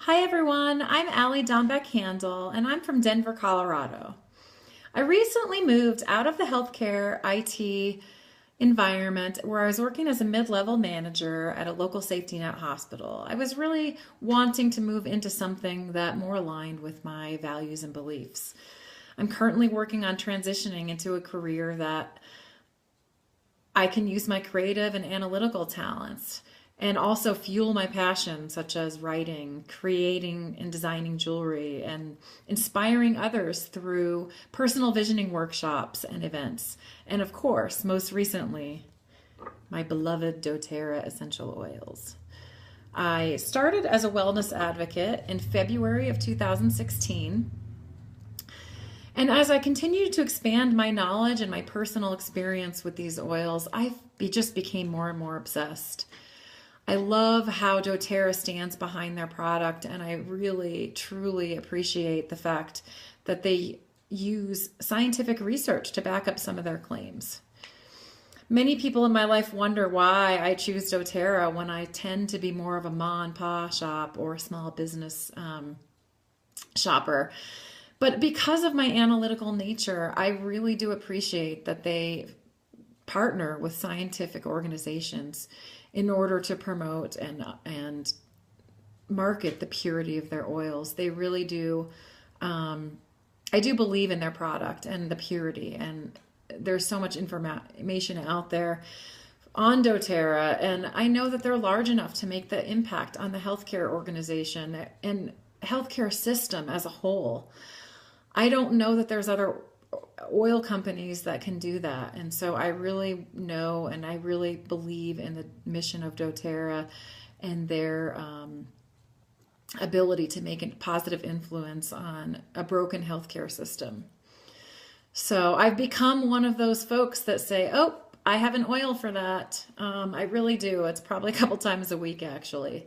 Hi everyone, I'm dombek Handel and I'm from Denver, Colorado. I recently moved out of the healthcare IT environment where I was working as a mid-level manager at a local safety net hospital. I was really wanting to move into something that more aligned with my values and beliefs. I'm currently working on transitioning into a career that I can use my creative and analytical talents and also fuel my passions such as writing, creating and designing jewelry, and inspiring others through personal visioning workshops and events. And of course, most recently, my beloved doTERRA essential oils. I started as a wellness advocate in February of 2016. And as I continued to expand my knowledge and my personal experience with these oils, just became more and more obsessed. I love how doTERRA stands behind their product, and I really, truly appreciate the fact that they use scientific research to back up some of their claims. Many people in my life wonder why I choose doTERRA when I tend to be more of a ma and pa shop or small business shopper. But because of my analytical nature, I really do appreciate that they partner with scientific organizations in order to promote and market the purity of their oils. They really do. I do believe in their product and the purity, and there's so much information out there on doTERRA, and I know that they're large enough to make the impact on the healthcare organization and healthcare system as a whole. I don't know that there's other oil companies that can do that. And so I really know and I really believe in the mission of doTERRA and their ability to make a positive influence on a broken healthcare system. So I've become one of those folks that say, oh, I have an oil for that. I really do. It's probably a couple times a week, actually.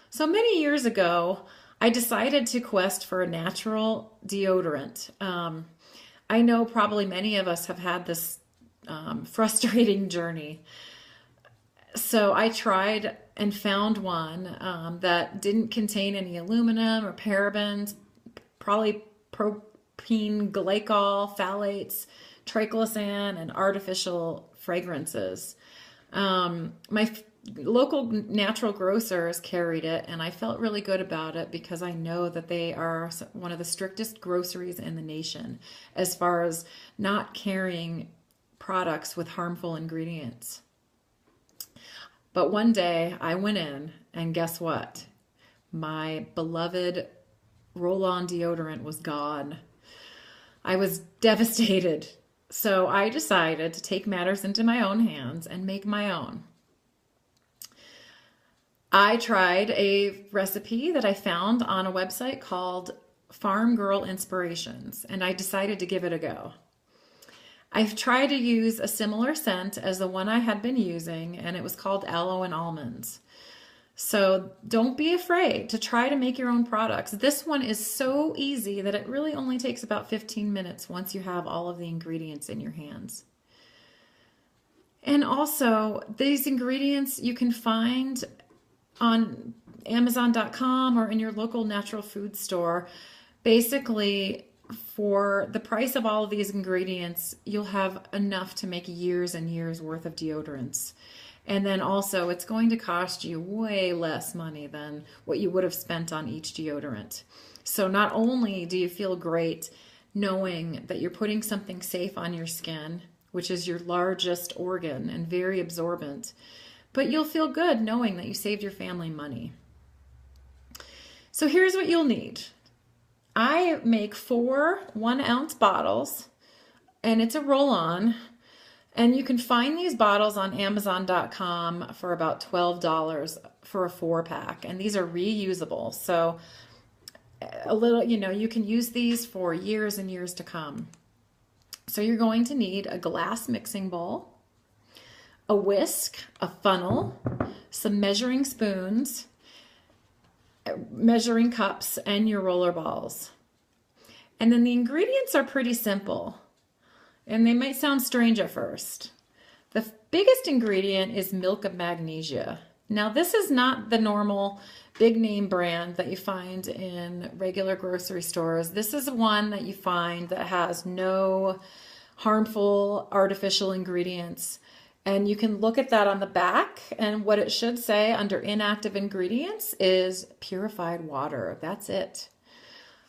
So many years ago, I decided to quest for a natural deodorant. I know probably many of us have had this frustrating journey. So I tried and found one that didn't contain any aluminum or parabens, probably propene glycol, phthalates, triclosan, and artificial fragrances. My local natural grocers carried it, and I felt really good about it because I know that they are one of the strictest groceries in the nation as far as not carrying products with harmful ingredients. But one day I went in, and guess what? My beloved Rollon deodorant was gone. I was devastated. So I decided to take matters into my own hands and make my own. I tried a recipe that I found on a website called Farm Girl Inspirations, and I decided to give it a go. I've tried to use a similar scent as the one I had been using, and it was called Aloe and Almonds. So don't be afraid to try to make your own products. This one is so easy that it really only takes about 15 minutes once you have all of the ingredients in your hands. And also, these ingredients you can find on Amazon.com or in your local natural food store. Basically, for the price of all of these ingredients, you'll have enough to make years and years worth of deodorants. And then also, it's going to cost you way less money than what you would have spent on each deodorant. So not only do you feel great knowing that you're putting something safe on your skin, which is your largest organ and very absorbent, but you'll feel good knowing that you saved your family money. So here's what you'll need. I make 4 1-ounce bottles, and it's a roll-on. And you can find these bottles on Amazon.com for about $12 for a 4-pack. And these are reusable. So you can use these for years and years to come. So you're going to need a glass mixing bowl, a whisk, a funnel, some measuring spoons, measuring cups, and your roller balls. And then the ingredients are pretty simple, and they might sound strange at first. The biggest ingredient is milk of magnesia. Now, this is not the normal big name brand that you find in regular grocery stores. This is one that you find that has no harmful artificial ingredients. And you can look at that on the back, and what it should say under inactive ingredients is purified water. That's it.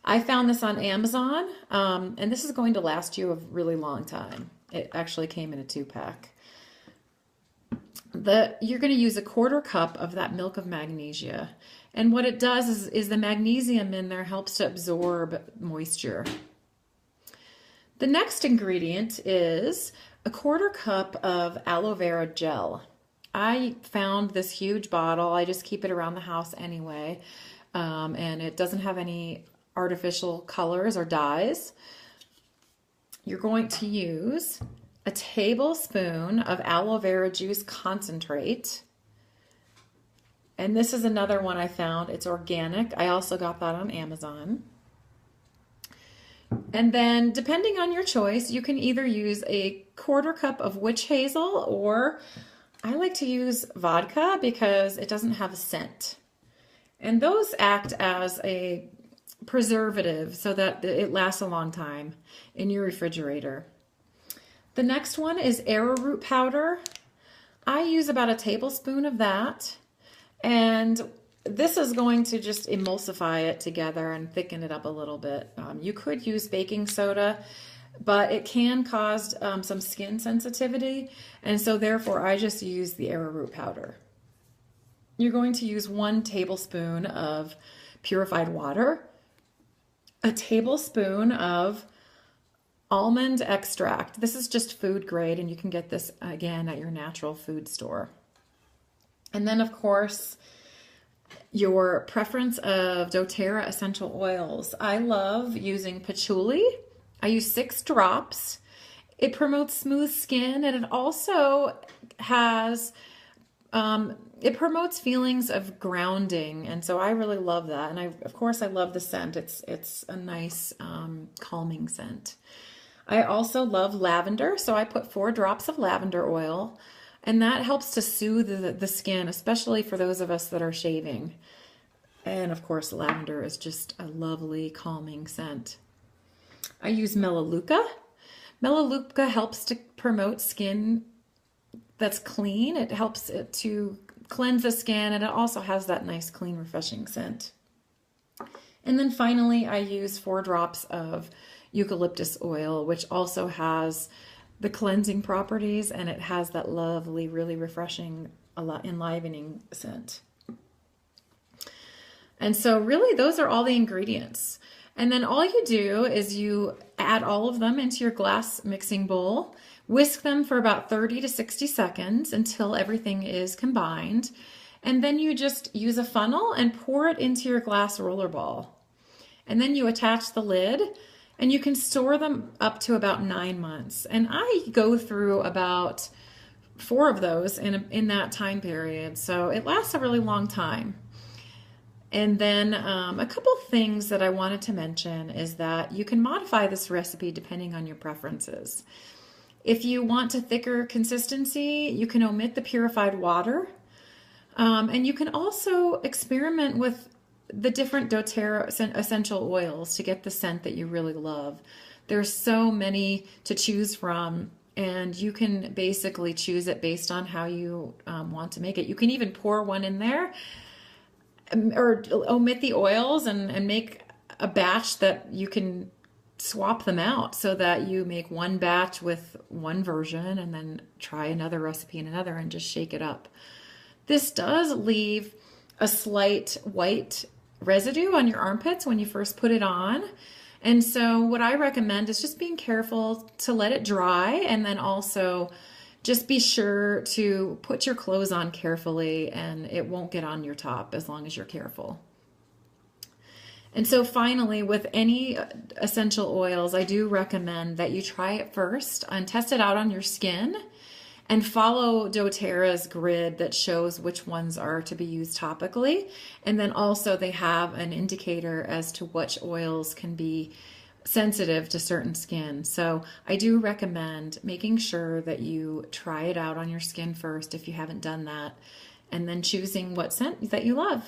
I found this on Amazon, and this is going to last you a really long time. It actually came in a 2-pack. You're going to use a 1/4 cup of that milk of magnesia. And what it does is the magnesium in there helps to absorb moisture. The next ingredient is a 1/4 cup of aloe vera gel. I found this huge bottle. I just keep it around the house anyway. And it doesn't have any artificial colors or dyes. You're going to use a tablespoon of aloe vera juice concentrate. And this is another one I found. It's organic. I also got that on Amazon. And then depending on your choice, you can either use a 1/4 cup of witch hazel, or I like to use vodka because it doesn't have a scent. And those act as a preservative so that it lasts a long time in your refrigerator. The next one is arrowroot powder. I use about a tablespoon of that. And this is going to just emulsify it together and thicken it up a little bit. You could use baking soda, but it can cause some skin sensitivity. And so therefore I just use the arrowroot powder. You're going to use 1 tablespoon of purified water, a tablespoon of almond extract. This is just food grade, and you can get this again at your natural food store. And then of course, your preference of doTERRA essential oils. I love using patchouli. I use 6 drops. It promotes smooth skin, and it also has, it promotes feelings of grounding. And so I really love that. And of course I love the scent. It's a nice calming scent. I also love lavender. So I put 4 drops of lavender oil, and that helps to soothe the skin, especially for those of us that are shaving. And of course, lavender is just a lovely calming scent. I use Melaleuca. Melaleuca helps to promote skin that's clean. It helps it to cleanse the skin, and it also has that nice, clean, refreshing scent. And then finally, I use 4 drops of eucalyptus oil, which also has the cleansing properties, and it has that lovely, really refreshing, enlivening scent. And so really those are all the ingredients. And then all you do is you add all of them into your glass mixing bowl, whisk them for about 30 to 60 seconds until everything is combined. And then you just use a funnel and pour it into your glass roller ball. And then you attach the lid, and you can store them up to about 9 months. And I go through about 4 of those in that time period. So it lasts a really long time. And then a couple things that I wanted to mention is that you can modify this recipe depending on your preferences. If you want a thicker consistency, you can omit the purified water. And you can also experiment with the different doTERRA essential oils to get the scent that you really love. There's so many to choose from, and you can basically choose it based on how you want to make it. You can even pour one in there, or omit the oils and make a batch that you can swap them out so that you make one batch with one version and then try another recipe in another and just shake it up. This does leave a slight white residue on your armpits when you first put it on. And so what I recommend is just being careful to let it dry, and then also just be sure to put your clothes on carefully, and it won't get on your top as long as you're careful. And so finally, with any essential oils, I do recommend that you try it first and test it out on your skin, and follow doTERRA's grid that shows which ones are to be used topically. And then also they have an indicator as to which oils can be sensitive to certain skin. So I do recommend making sure that you try it out on your skin first if you haven't done that. and then choosing what scent that you love.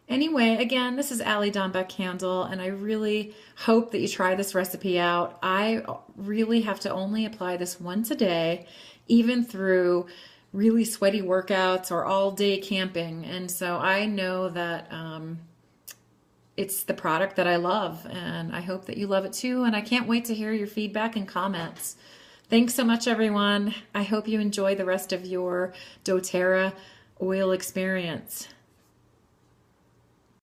Anyway, again, this is Allie Dombek Handel, and I really hope that you try this recipe out. I really have to only apply this once a day, even through really sweaty workouts or all day camping. And so I know that it's the product that I love, and I hope that you love it too. And I can't wait to hear your feedback and comments. Thanks so much, everyone. I hope you enjoy the rest of your doTERRA oil experience.